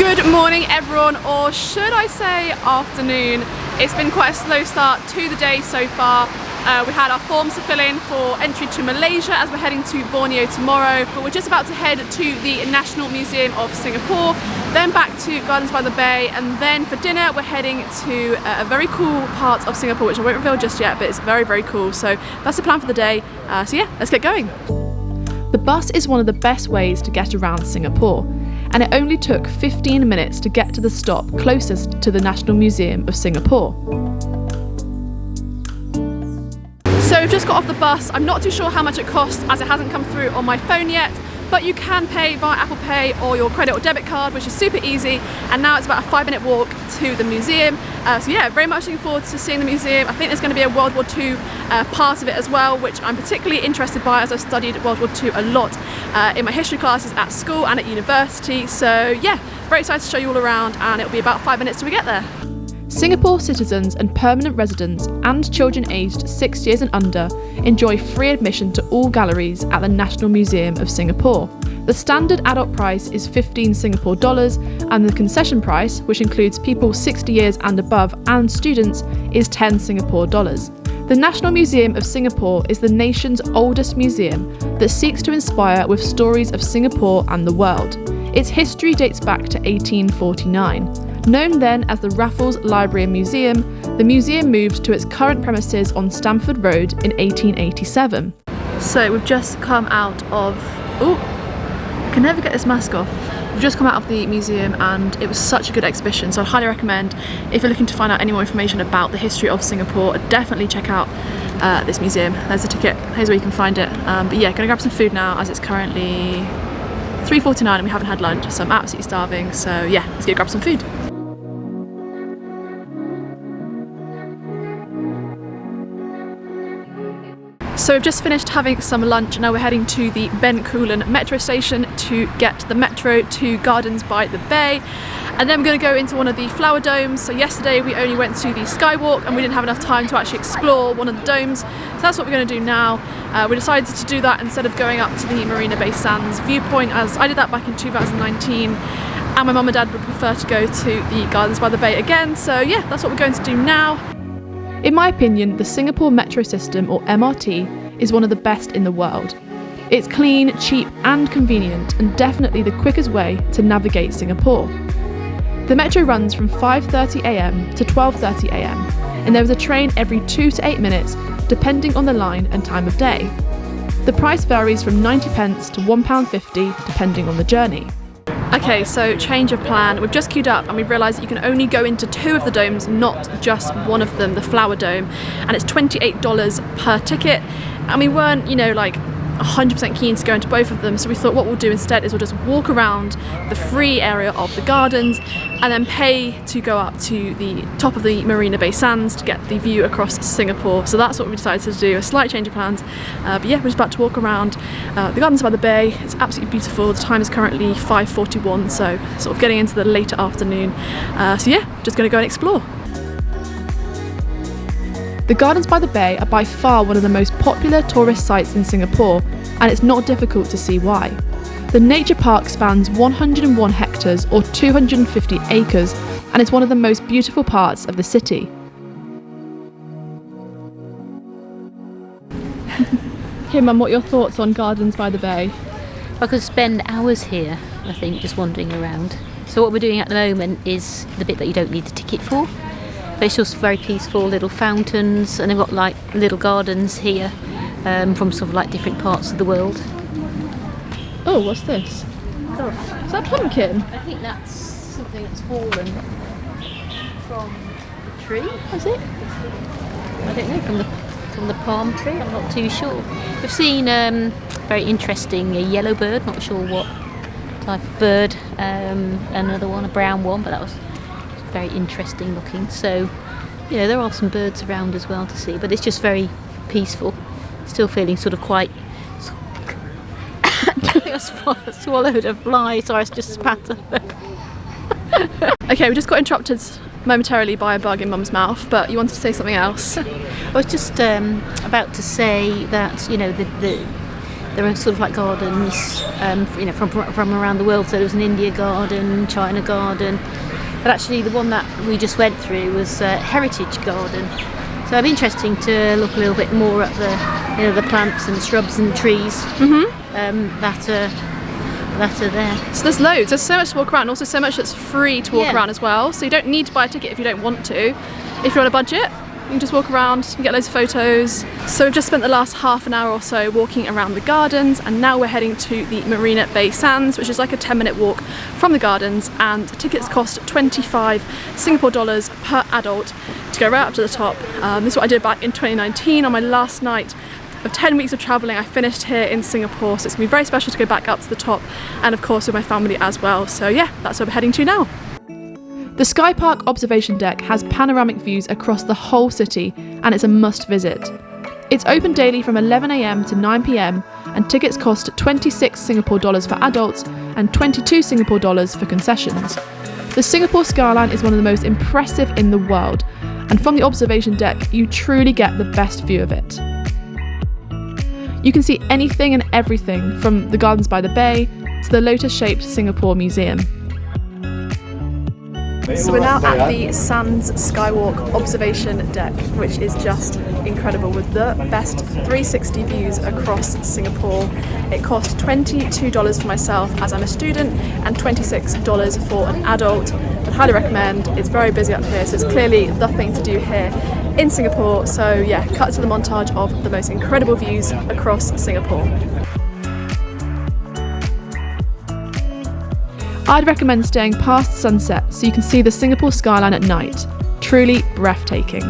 Good morning everyone, or should I say afternoon. It's been quite a slow start to the day so far. We had our forms to fill in for entry to Malaysia as we're heading to Borneo tomorrow, but we're just about to head to the National Museum of Singapore, then back to Gardens by the Bay, and then for dinner we're heading to a very cool part of Singapore which I won't reveal just yet, but it's very, very cool. So that's the plan for the day. So yeah, let's get going. The bus is one of the best ways to get around Singapore, and it only took 15 minutes to get to the stop closest to the National Museum of Singapore. So we've just got off the bus. I'm not too sure how much it costs as it hasn't come through on my phone yet, but you can pay via Apple Pay or your credit or debit card, which is super easy, and now it's about a 5-minute walk to the museum. So yeah, very much looking forward to seeing the museum. I think there's going to be a World War II part of it as well, which I'm particularly interested by as I've studied World War II a lot in my history classes at school and at university. So yeah, very excited to show you all around, and it'll be about 5 minutes till we get there. Singapore citizens and permanent residents and children aged 6 years and under enjoy free admission to all galleries at the National Museum of Singapore. The standard adult price is 15 Singapore dollars, and the concession price, which includes people 60 years and above and students, is 10 Singapore dollars. The National Museum of Singapore is the nation's oldest museum that seeks to inspire with stories of Singapore and the world. Its history dates back to 1849. Known then as the Raffles Library and Museum, the museum moved to its current premises on Stamford Road in 1887. So we've just come out of... oh, I can never get this mask off. We've just come out of the museum and it was such a good exhibition, so I'd highly recommend, if you're looking to find out any more information about the history of Singapore, definitely check out this museum. There's a ticket, here's where you can find it. But yeah, gonna grab some food now as it's currently 3:49 and we haven't had lunch, so I'm absolutely starving. So yeah, let's go grab some food. So we've just finished having some lunch and now we're heading to the Bencoolen metro station to get the metro to Gardens by the Bay, and then we're going to go into one of the flower domes. So yesterday we only went to the Skywalk and we didn't have enough time to actually explore one of the domes, so that's what we're going to do now. We decided to do that instead of going up to the Marina Bay Sands viewpoint, as I did that back in 2019 and my mum and dad would prefer to go to the Gardens by the Bay again. So yeah, that's what we're going to do now. In my opinion, the Singapore metro system, or MRT, is one of the best in the world. It's clean, cheap and convenient, and definitely the quickest way to navigate Singapore. The metro runs from 5:30 AM to 12:30 AM, and there is a train every 2 to 8 minutes, depending on the line and time of day. The price varies from 90p to £1.50, depending on the journey. Okay, so change of plan. We've just queued up and we've realised that you can only go into 2 of the domes, not just one of them, the flower dome, and it's $28 per ticket. And we weren't, you know, like 100% keen to go into both of them, so we thought what we'll do instead is we'll just walk around the free area of the gardens and then pay to go up to the top of the Marina Bay Sands to get the view across Singapore. So that's what we decided to do, a slight change of plans. But yeah, we're just about to walk around the Gardens by the Bay. It's absolutely beautiful. The time is currently 5:41, so sort of getting into the later afternoon. So yeah, just going to go and explore. The Gardens by the Bay are by far one of the most popular tourist sites in Singapore, and it's not difficult to see why. The nature park spans 101 hectares or 250 acres, and it's one of the most beautiful parts of the city. Here, Mum, what are your thoughts on Gardens by the Bay? I could spend hours here, I think, just wandering around. So what we're doing at the moment is the bit that you don't need the ticket for. But it's just very peaceful, little fountains, and they've got like little gardens here from sort of like different parts of the world. Oh, what's this? Oh. Is that a pumpkin? I think that's something that's fallen from the tree, is it? I don't know, from the palm tree, I'm not too sure. We've seen very interesting a yellow bird, not sure what type of bird, another one, a brown one, but that was very interesting looking. So, you know, there are some birds around as well to see, but it's just very peaceful. Still feeling sort of quite... I swallowed a fly, sorry, it's just spat. Okay, we just got interrupted momentarily by a bug in Mum's mouth, but you wanted to say something else. I was just about to say that, you know, the there are sort of like gardens, from around the world. So there was an India garden, China garden, but actually the one that we just went through was a heritage garden. So it'd be interesting to look a little bit more at the plants and shrubs and trees that are there. So there's loads. There's so much to walk around, and also so much that's free to walk Yeah. around as well. So you don't need to buy a ticket if you don't want to. If you're on a budget, you can just walk around and get loads of photos. So we've just spent the last half an hour or so walking around the gardens, and now we're heading to the Marina Bay Sands, which is like a 10-minute walk from the gardens, and tickets cost 25 Singapore dollars per adult to go right up to the top. This is what I did back in 2019 on my last night of 10 weeks of travelling. I finished here in Singapore, so it's going to be very special to go back up to the top, and of course with my family as well. So yeah, that's where we're heading to now. The SkyPark observation deck has panoramic views across the whole city, and it's a must visit. It's open daily from 11 AM to 9 PM, and tickets cost 26 Singapore dollars for adults and 22 Singapore dollars for concessions. The Singapore skyline is one of the most impressive in the world, and from the observation deck you truly get the best view of it. You can see anything and everything from the Gardens by the Bay to the lotus-shaped Singapore Museum. So we're now at the Sands Skywalk observation deck, which is just incredible, with the best 360 views across Singapore. It cost $22 for myself as I'm a student and $26 for an adult. I'd highly recommend. It's very busy up here, so it's clearly the thing to do here in Singapore. So yeah, cut to the montage of the most incredible views across Singapore. I'd recommend staying past sunset so you can see the Singapore skyline at night. Truly breathtaking.